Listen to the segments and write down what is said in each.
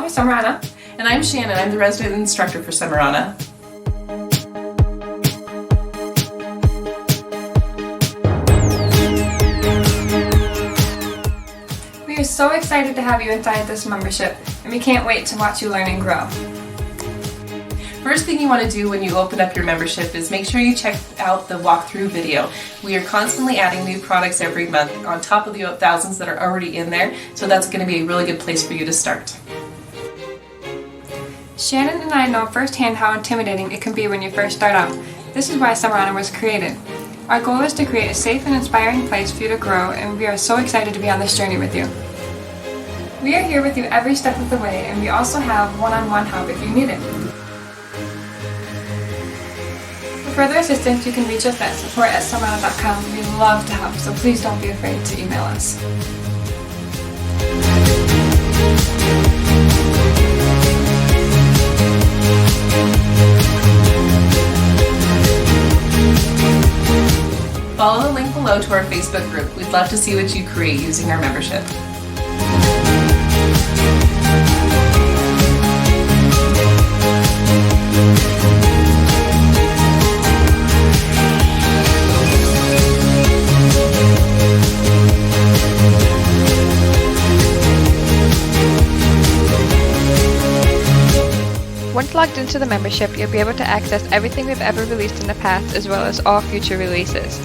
Summerana. And I'm Shannon. I'm the resident instructor for Summerana. We are so excited to have you inside this membership, and we can't wait to watch you learn and grow. First thing you want to do when you open up your membership is make sure you check out the walkthrough video. We are constantly adding new products every month on top of the thousands that are already in there, so that's going to be a really good place for you to start. Shannon and I know firsthand how intimidating it can be when you first start out. This is why Summerana was created. Our goal is to create a safe and inspiring place for you to grow, and we are so excited to be on this journey with you. We are here with you every step of the way, and we also have one-on-one help if you need it. For further assistance, you can reach us at support@summerana.com. We'd love to help, so please don't be afraid to email us. Follow the link below to our Facebook group. We'd love to see what you create using our membership. Once logged into the membership, you'll be able to access everything we've ever released in the past as well as all future releases.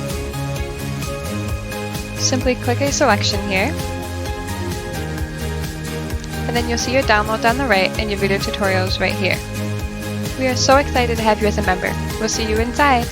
Simply click a selection here, and then you'll see your download down the right and your video tutorials right here. We are so excited to have you as a member. We'll see you inside!